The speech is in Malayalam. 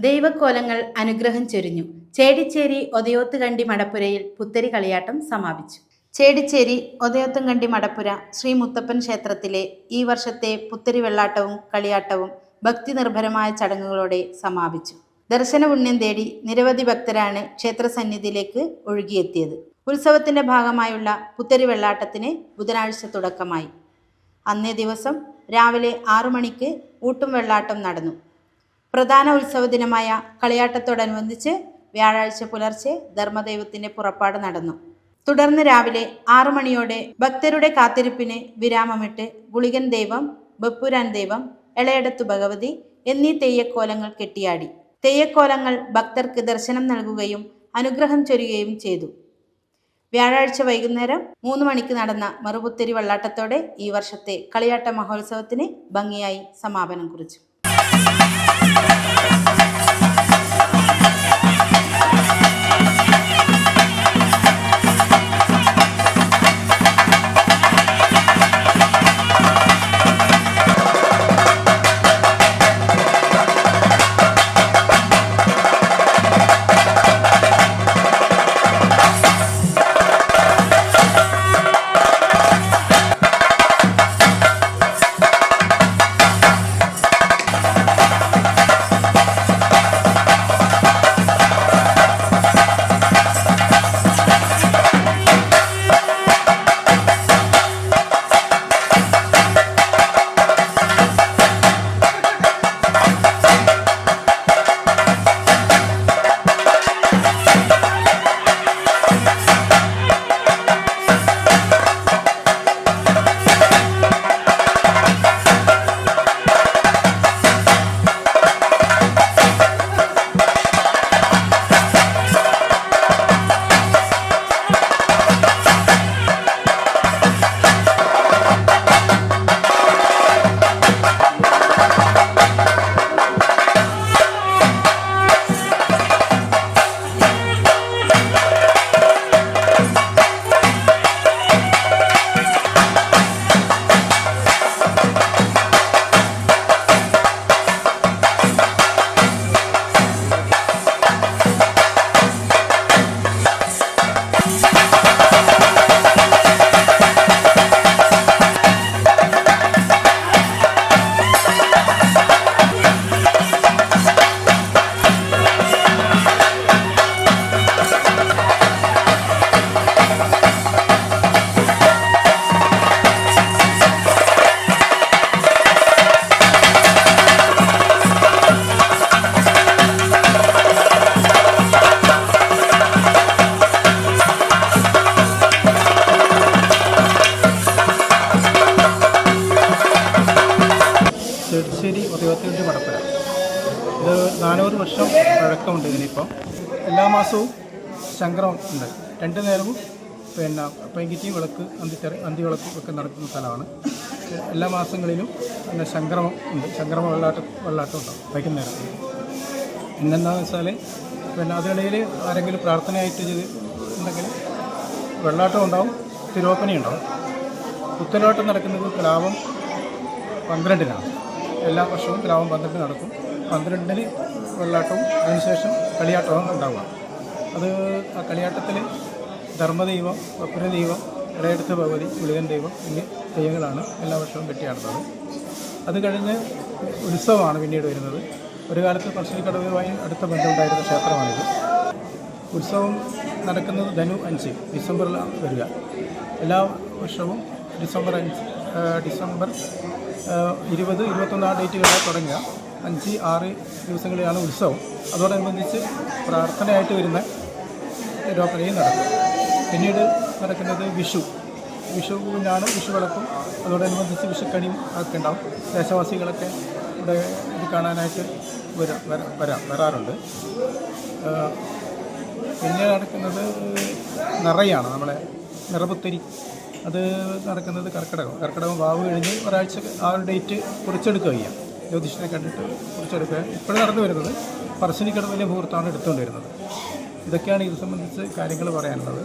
ദൈവക്കോലങ്ങൾ അനുഗ്രഹം ചൊരിഞ്ഞു. ചേടിച്ചേരി ഒതയോത്തുകണ്ടി മടപ്പുരയിൽ പുത്തരി കളിയാട്ടം സമാപിച്ചു. ചേടിച്ചേരി ഒതയോത്തുംകണ്ടി മടപ്പുര ശ്രീ മുത്തപ്പൻ ക്ഷേത്രത്തിലെ ഈ വർഷത്തെ പുത്തരി വെള്ളാട്ടവും കളിയാട്ടവും ഭക്തി നിർഭരമായ ചടങ്ങുകളോടെ സമാപിച്ചു. ദർശനപുണ്യം തേടി നിരവധി ഭക്തരാണ് ക്ഷേത്രസന്നിധിയിലേക്ക് ഒഴുകിയെത്തിയത്. ഉത്സവത്തിന്റെ ഭാഗമായുള്ള പുത്തരി വെള്ളാട്ടത്തിന് ബുധനാഴ്ച തുടക്കമായി. അന്നേ ദിവസം രാവിലെ 6 മണിക്ക് ഊട്ടും വെള്ളാട്ടം നടന്നു. പ്രധാന ഉത്സവ ദിനമായ കളിയാട്ടത്തോടനുബന്ധിച്ച് വ്യാഴാഴ്ച പുലർച്ചെ ധർമ്മദൈവത്തിന്റെ പുറപ്പാട് നടന്നു. തുടർന്ന് രാവിലെ 6 മണിയോടെ ഭക്തരുടെ കാത്തിരിപ്പിന് വിരാമമിട്ട് ഗുളികൻ ദൈവം, ബപ്പുരാൻ ദൈവം, എളയടത്തു ഭഗവതി എന്നീ തെയ്യക്കോലങ്ങൾ കെട്ടിയാടി. തെയ്യക്കോലങ്ങൾ ഭക്തർക്ക് ദർശനം നൽകുകയും അനുഗ്രഹം ചൊരിയുകയും ചെയ്തു. വ്യാഴാഴ്ച വൈകുന്നേരം 3 മണിക്ക് നടന്ന മറുപുത്തരി വെള്ളാട്ടത്തോടെ ഈ വർഷത്തെ കളിയാട്ട മഹോത്സവത്തിന് ഭംഗിയായി സമാപനം കുറിച്ചു. ചേടിച്ചേരി ഒതയോത്തുകണ്ടി മടപ്പുര ഇത് 400 വർഷം പഴക്കമുണ്ട്. ഇതിനിപ്പോൾ എല്ലാ മാസവും ശങ്കരം ഉണ്ട്. 2 നേരവും പൈങ്കിറ്റി വിളക്ക്, അന്തി വിളക്ക് ഒക്കെ നടക്കുന്ന സ്ഥലമാണ്. എല്ലാ മാസങ്ങളിലും ശംക്രമം ഉണ്ട്. ശംക്രമ വെള്ളാട്ടം ഉണ്ടാവും വൈകുന്നേരം. പിന്നെന്താണെന്ന് വെച്ചാൽ അതിനിടയിൽ ആരെങ്കിലും പ്രാർത്ഥനയായിട്ട് ഉണ്ടെങ്കിൽ വെള്ളാട്ടം ഉണ്ടാവും, തിരുവപ്പന ഉണ്ടാവും. പുത്തലോട്ടം നടക്കുന്നത് തുലാവം 12-നാണ്. എല്ലാ വർഷവും തുലാവം 12 നടക്കും. 12-ന് വെള്ളാട്ടവും അതിനുശേഷം കളിയാട്ടവും ഉണ്ടാവുക. ആ കളിയാട്ടത്തിൽ ധർമ്മദൈവം, ബപ്പുരദൈവം, ഇടയടത്ത് ഭഗവതി, ഗുളികൻ ദൈവം എന്നീ തെയ്യങ്ങളാണ് എല്ലാ വർഷവും കെട്ടിയാടുന്നത്. അത് കഴിഞ്ഞ് ഉത്സവമാണ് പിന്നീട് വരുന്നത്. ഒരു കാലത്ത് പറശ്ശിനിക്കടവുമായി അടുത്ത ബന്ധമുണ്ടായിരുന്ന ക്ഷേത്രമാണിത്. ഉത്സവം നടക്കുന്നത് ധനു 5 ഡിസംബറിലാണ് വരിക. എല്ലാ വർഷവും ഡിസംബർ 20, 21 ആ ഡേറ്റുകളിലാണ് തുടങ്ങുക. 5, 6 ദിവസങ്ങളിലാണ് ഉത്സവം. അതോടനുബന്ധിച്ച് പ്രാർത്ഥനയായിട്ട് വരുന്ന തിരുവാതിരയും നടക്കും. പിന്നീട് നടക്കുന്നത് വിഷുവിനാണ് വിഷു വിളക്കും. അതോടനുബന്ധിച്ച് വിഷുക്കണിയും ഒക്കെ ഉണ്ടാവും. ദേശവാസികളൊക്കെ ഇവിടെ ഇത് കാണാനായിട്ട് വരാറുണ്ട്. പിന്നെ നടക്കുന്നത് നിറയാണ്, നമ്മളെ നിറപുത്തരി. അത് നടക്കുന്നത് കർക്കിടകം വാവ് കഴിഞ്ഞ് ഒരാഴ്ച ആ ഒരു ഡേറ്റ് കുറിച്ചെടുക്കുക ചെയ്യാം. ജ്യോതിഷനെ കണ്ടിട്ട് കുറിച്ചെടുക്കുക. ഇപ്പോഴും നടന്നു വരുന്നത് പറശ്ശിനിക്കടവിലെ മുഹൂർത്തമാണ് എടുത്തുകൊണ്ട് വരുന്നത്. ഇതൊക്കെയാണ് ഇത് സംബന്ധിച്ച് കാര്യങ്ങൾ പറയാനുള്ളത്.